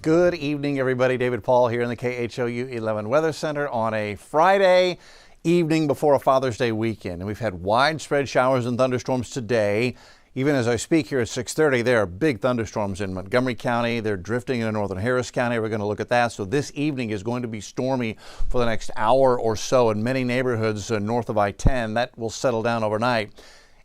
Good evening, everybody. David Paul here in the KHOU 11 Weather Center on a Friday evening before a Father's Day weekend. And we've had widespread showers and thunderstorms today. Even as I speak here at 6:30, there are big thunderstorms in Montgomery County. They're drifting into northern Harris County. We're going to look at that. So this evening is going to be stormy for the next hour or so in many neighborhoods north of I-10. That will settle down overnight.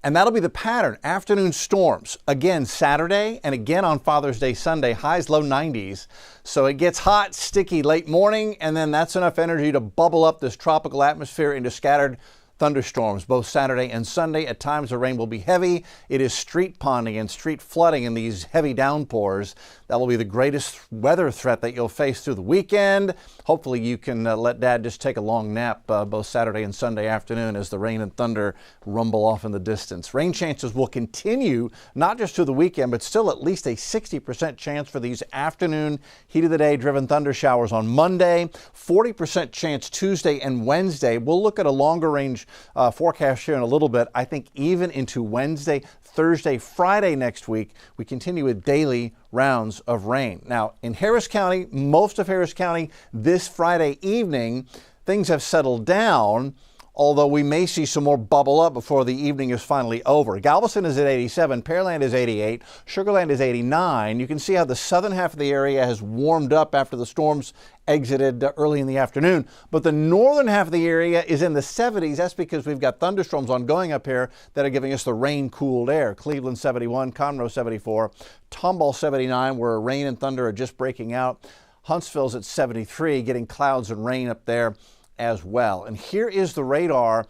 And that'll be the pattern. Afternoon storms again Saturday and again on Father's Day Sunday. Highs low 90s. So it gets hot, sticky late morning, and then that's enough energy to bubble up this tropical atmosphere into scattered thunderstorms both Saturday and Sunday. At times the rain will be heavy. It is street ponding and street flooding in these heavy downpours. That will be the greatest weather threat that you'll face through the weekend. Hopefully you can let Dad just take a long nap both Saturday and Sunday afternoon as the rain and thunder rumble off in the distance. Rain chances will continue not just through the weekend, but still at least a 60% chance for these afternoon heat of the day driven thunder showers on Monday. 40% chance Tuesday and Wednesday. We'll look at a longer range forecast here in a little bit. I think even into Wednesday, Thursday, Friday next week, we continue with daily rounds of rain. Now, in Harris County, most of Harris County, this Friday evening, things have settled down, although we may see some more bubble up before the evening is finally over. Galveston is at 87, Pearland is 88, Sugar Land is 89. You can see how the southern half of the area has warmed up after the storms exited early in the afternoon, but the northern half of the area is in the 70s. That's because we've got thunderstorms ongoing up here that are giving us the rain-cooled air. Cleveland 71, Conroe 74, Tomball 79, where rain and thunder are just breaking out. Huntsville's at 73, getting clouds and rain up there as well. And here is the radar.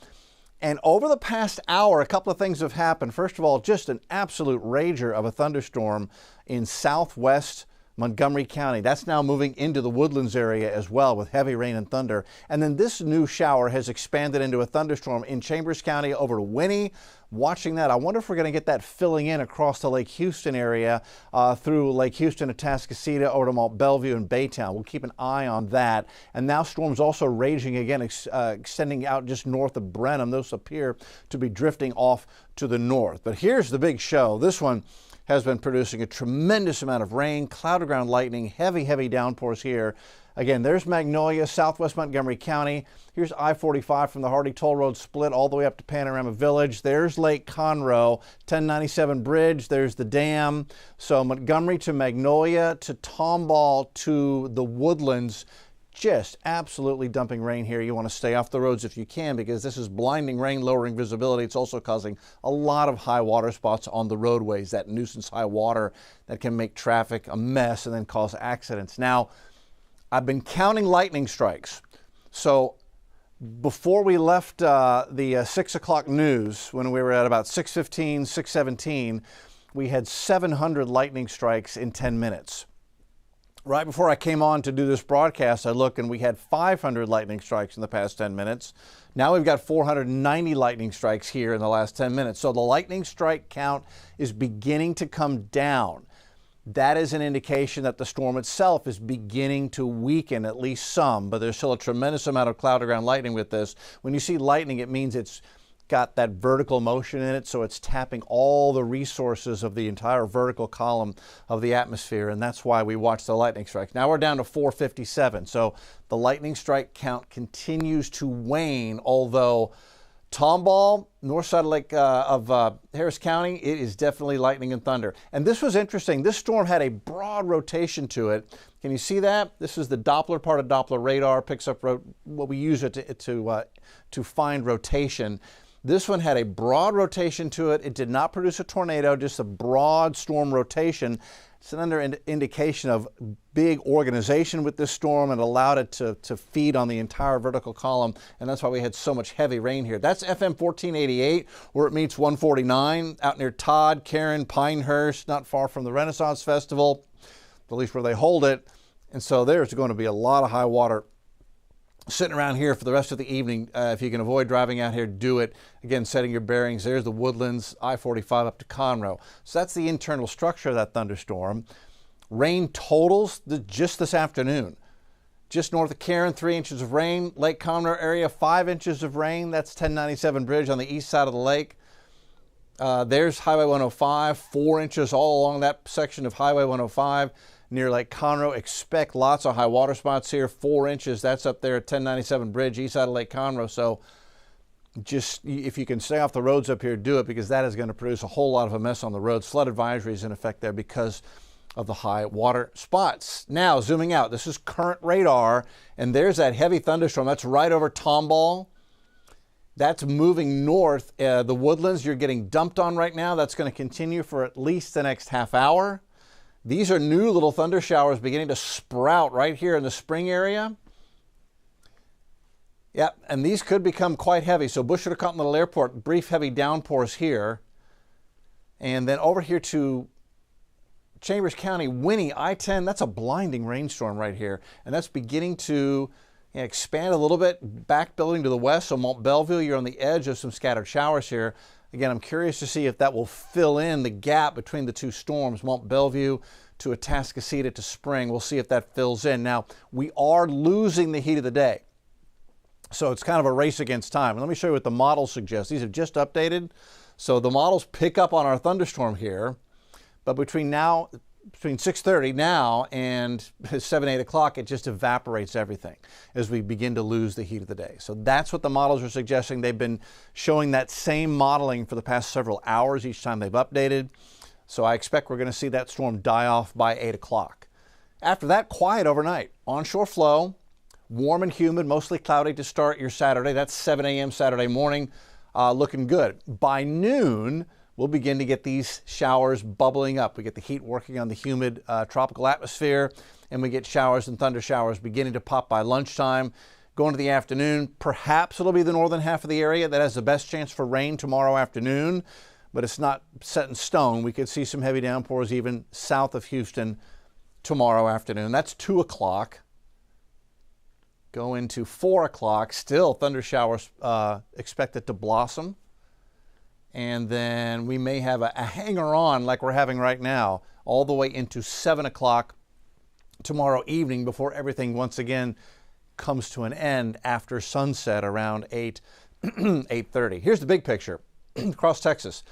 And over the past hour, a couple of things have happened. First of all, just an absolute rager of a thunderstorm in southwest Montgomery County. That's now moving into the Woodlands area as well with heavy rain and thunder. And then this new shower has expanded into a thunderstorm in Chambers County over to Winnie. Watching that, I wonder if we're going to get that filling in across the Lake Houston area through Lake Houston to Atascocita over to Mont Bellevue and Baytown. We'll keep an eye on that. And now storms also raging again, extending out just north of Brenham. Those appear to be drifting off to the north. But here's the big show. This one has been producing a tremendous amount of rain, cloud-to-ground lightning, heavy downpours here. Again, there's Magnolia, southwest Montgomery County. Here's I-45 from the Hardy Toll Road split all the way up to Panorama Village. There's Lake Conroe, 1097 Bridge. There's the dam. So Montgomery to Magnolia to Tomball to the Woodlands. Just absolutely dumping rain here. You want to stay off the roads if you can because this is blinding rain, lowering visibility. It's also causing a lot of high water spots on the roadways, that nuisance high water that can make traffic a mess and then cause accidents. Now, I've been counting lightning strikes. So before we left the 6 o'clock news, when we were at about 6:15, 6:17, we had 700 lightning strikes in 10 minutes. Right before I came on to do this broadcast, I looked and we had 500 lightning strikes in the past 10 minutes. Now we've got 490 lightning strikes here in the last 10 minutes. So the lightning strike count is beginning to come down. That is an indication that the storm itself is beginning to weaken, at least some, but there's still a tremendous amount of cloud-to-ground lightning with this. When you see lightning, it means it's got that vertical motion in it, so it's tapping all the resources of the entire vertical column of the atmosphere, and that's why we watch the lightning strikes. Now we're down to 457, so the lightning strike count continues to wane, although Tomball, north side of Harris County, it is definitely lightning and thunder. And this was interesting. This storm had a broad rotation to it. Can you see that? This is the Doppler part of Doppler radar, picks up what we use it to find rotation. This one had a broad rotation to it. It did not produce a tornado, just a broad storm rotation. It's another indication of big organization with this storm and allowed it to feed on the entire vertical column, and that's why we had so much heavy rain here. That's FM 1488, where it meets 149, out near Todd, Karen, Pinehurst, not far from the Renaissance Festival, at least where they hold it. And so there's going to be a lot of high water sitting around here for the rest of the evening. If you can avoid driving out here, do it. Again, setting your bearings. There's the Woodlands, I-45 up to Conroe. So that's the internal structure of that thunderstorm. Rain totals just this afternoon. Just north of Karen, 3 inches of rain. Lake Conroe area, 5 inches of rain. That's 1097 Bridge on the east side of the lake. There's Highway 105, 4 inches all along that section of Highway 105. near Lake Conroe. Expect lots of high water spots here. 4 inches, that's up there at 1097 Bridge, east side of Lake Conroe. So just, if you can stay off the roads up here, do it, because that is going to produce a whole lot of a mess on the roads. Flood advisory is in effect there because of the high water spots. Now, zooming out, this is current radar, and there's that heavy thunderstorm. That's right over Tomball. That's moving north. The woodlands you're getting dumped on right now, that's going to continue for at least the next half hour. These are new little thunder showers beginning to sprout right here in the spring area. Yep, and these could become quite heavy. So Bush to Continental Airport, brief heavy downpours here. And then over here to Chambers County, Winnie, I-10, that's a blinding rainstorm right here. And that's beginning to expand a little bit, back building to the west. So Mont Belvieu, you're on the edge of some scattered showers here. Again, I'm curious to see if that will fill in the gap between the two storms, Mont Belvieu to Atascocita to Spring. We'll see if that fills in. Now, we are losing the heat of the day. So it's kind of a race against time. And let me show you what the models suggest. These have just updated. So the models pick up on our thunderstorm here. But between 6:30 now and 7, 8 o'clock, it just evaporates everything as we begin to lose the heat of the day. So that's what the models are suggesting. They've been showing that same modeling for the past several hours each time they've updated. So I expect we're going to see that storm die off by 8 o'clock. After that, quiet overnight. Onshore flow, warm and humid, mostly cloudy to start your Saturday. That's 7 a.m. Saturday morning, looking good. By noon, we'll begin to get these showers bubbling up. We get the heat working on the humid tropical atmosphere, and we get showers and thunder showers beginning to pop by lunchtime. Going to the afternoon, perhaps it'll be the northern half of the area that has the best chance for rain tomorrow afternoon, but it's not set in stone. We could see some heavy downpours even south of Houston tomorrow afternoon. That's 2 o'clock. Go into 4 o'clock, still thunder showers expected to blossom. And then we may have a hanger-on like we're having right now all the way into 7 o'clock tomorrow evening before everything once again comes to an end after sunset around 8:30. Here's the big picture across Texas.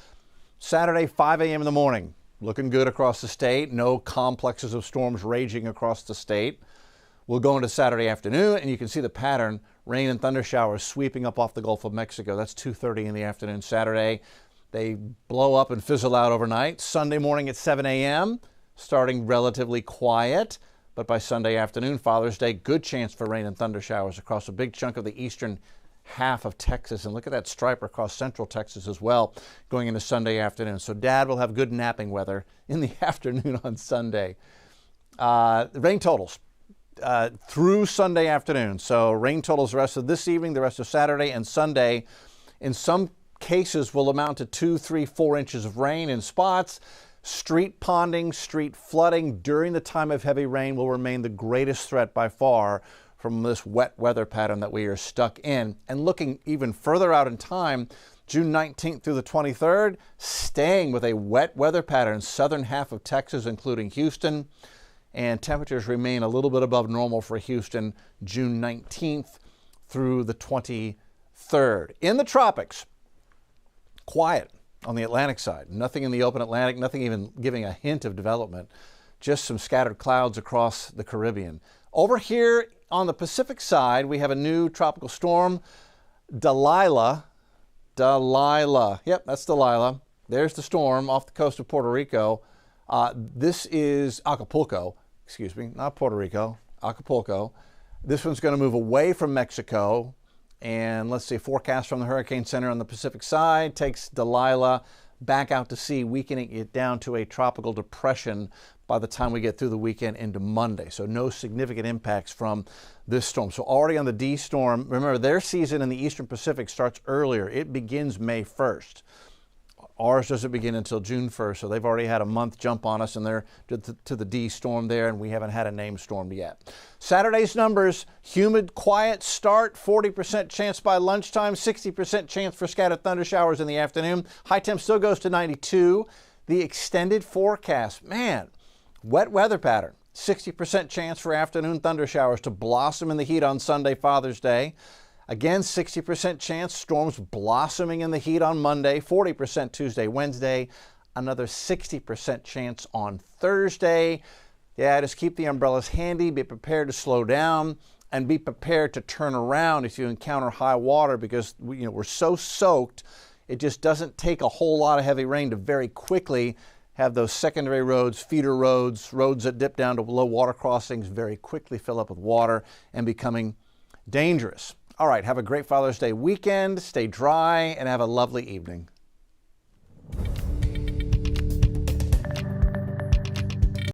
Saturday, 5 a.m. in the morning, looking good across the state. No complexes of storms raging across the state. We'll go into Saturday afternoon, and you can see the pattern, rain and thunder showers sweeping up off the Gulf of Mexico. That's 2:30 in the afternoon Saturday. They blow up and fizzle out overnight. Sunday morning at 7 a.m., starting relatively quiet. But by Sunday afternoon, Father's Day, good chance for rain and thunder showers across a big chunk of the eastern half of Texas. And look at that stripe across central Texas as well going into Sunday afternoon. So Dad will have good napping weather in the afternoon on Sunday. Rain totals. Through Sunday afternoon. So rain totals the rest of this evening, the rest of Saturday and Sunday, in some cases will amount to 2, 3, 4 inches of rain in spots. Street ponding, street flooding during the time of heavy rain will remain the greatest threat by far from this wet weather pattern that we are stuck in. And looking even further out in time, June 19th through the 23rd, staying with a wet weather pattern, southern half of Texas, including Houston. And temperatures remain a little bit above normal for Houston June 19th through the 23rd. In the tropics, quiet on the Atlantic side. Nothing in the open Atlantic, nothing even giving a hint of development. Just some scattered clouds across the Caribbean. Over here on the Pacific side, we have a new tropical storm, Delilah. Yep, that's Delilah. There's the storm off the coast of Puerto Rico. This is Acapulco, excuse me, not Puerto Rico, Acapulco. This one's going to move away from Mexico. And let's see, forecast from the Hurricane Center on the Pacific side takes Delilah back out to sea, weakening it down to a tropical depression by the time we get through the weekend into Monday. So no significant impacts from this storm. So already on the D storm, remember their season in the Eastern Pacific starts earlier. It begins May 1st. Ours doesn't begin until June 1st, so they've already had a month jump on us, and they're to the D storm there, and we haven't had a named storm yet. Saturday's numbers, humid, quiet start, 40% chance by lunchtime, 60% chance for scattered thunder showers in the afternoon. High temp still goes to 92. The extended forecast, man, wet weather pattern, 60% chance for afternoon thunder showers to blossom in the heat on Sunday, Father's Day. Again, 60% chance storms blossoming in the heat on Monday, 40% Tuesday, Wednesday, another 60% chance on Thursday. Yeah, just keep the umbrellas handy, be prepared to slow down, and be prepared to turn around if you encounter high water, because we're so soaked, it just doesn't take a whole lot of heavy rain to very quickly have those secondary roads, feeder roads, roads that dip down to low water crossings very quickly fill up with water and becoming dangerous. All right, have a great Father's Day weekend, stay dry, and have a lovely evening.